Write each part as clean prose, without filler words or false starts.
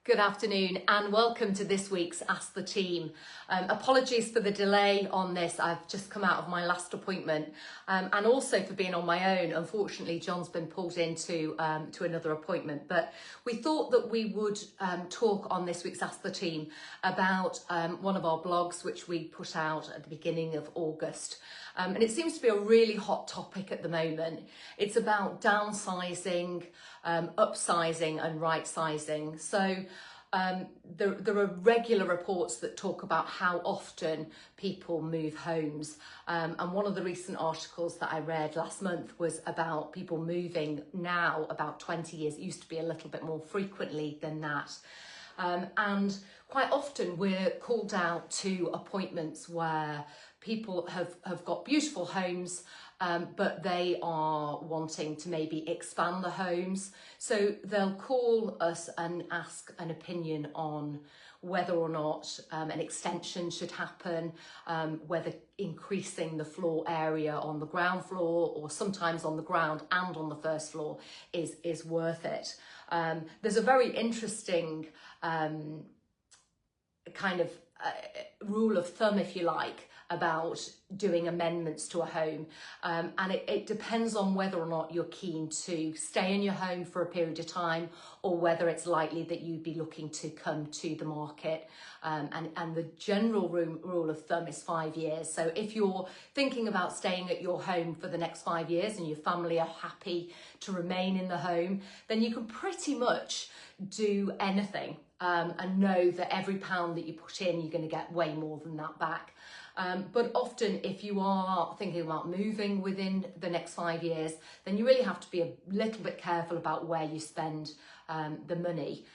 Good afternoon and welcome to this week's Ask the Team. Apologies for the delay on this. I've just come out of my last appointment and also for being on my own. Unfortunately, John's been pulled into to another appointment, but we thought that we would talk on this week's Ask the Team about one of our blogs which we put out at the beginning of August. And it seems to be a really hot topic at the moment. It's about downsizing, upsizing and rightsizing. So there are regular reports that talk about how often people move homes. And one of the recent articles that I read last month was about people moving now about 20 years. It used to be a little bit more frequently than that. And quite often we're called out to appointments where people have got beautiful homes, but they are wanting to maybe expand the homes. So they'll call us and ask an opinion on whether or not an extension should happen, whether increasing the floor area on the ground floor or sometimes on the ground and on the first floor is worth it. There's a very interesting kind of rule of thumb, if you like, about doing amendments to a home, and it depends on whether or not you're keen to stay in your home for a period of time or whether it's likely that you'd be looking to come to the market, and the general rule of thumb is 5 years. So if you're thinking about staying at your home for the next 5 years and your family are happy to remain in the home, then you can pretty much do anything and know that every pound that you put in, you're going to get way more than that back. But often if you are thinking about moving within the next 5 years, then you really have to be a little bit careful about where you spend the money.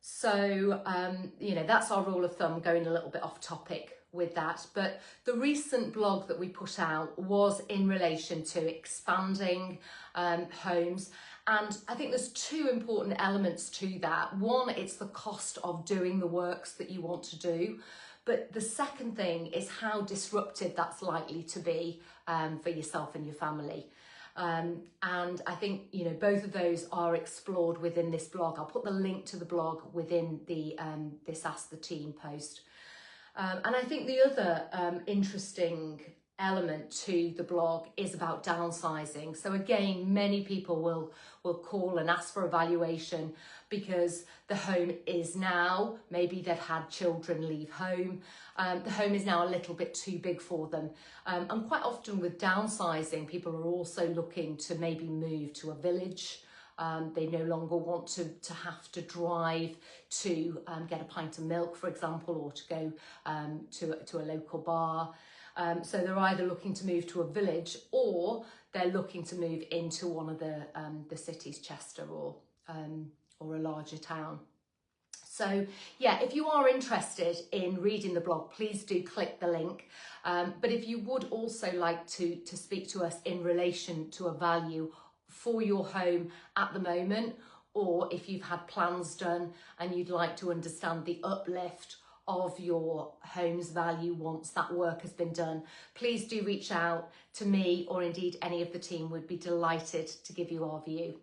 So, that's our rule of thumb, going a little bit off topic with that. But the recent blog that we put out was in relation to expanding homes. And I think there's two important elements to that. One, it's the cost of doing the works that you want to do. But the second thing is how disruptive that's likely to be for yourself and your family. And I think, both of those are explored within this blog. I'll put the link to the blog within the this Ask the Team post. And I think the other interesting element to the blog is about downsizing. So again, many people will call and ask for evaluation because the home is now, maybe they've had children leave home, the home is now a little bit too big for them. And quite often with downsizing, people are also looking to maybe move to a village. They no longer want to have to drive to get a pint of milk, for example, or to go to a local bar. So they're either looking to move to a village or they're looking to move into one of the cities, Chester or a larger town. So yeah, if you are interested in reading the blog, please do click the link. But if you would also like to speak to us in relation to a value for your home at the moment, or if you've had plans done and you'd like to understand the uplift of your home's value once that work has been done, please do reach out to me, or indeed any of the team would be delighted to give you our view.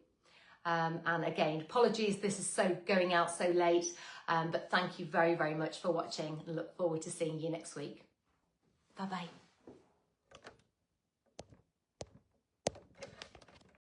And again, apologies, this is going out so late, but thank you very, very much for watching and look forward to seeing you next week. Bye-bye.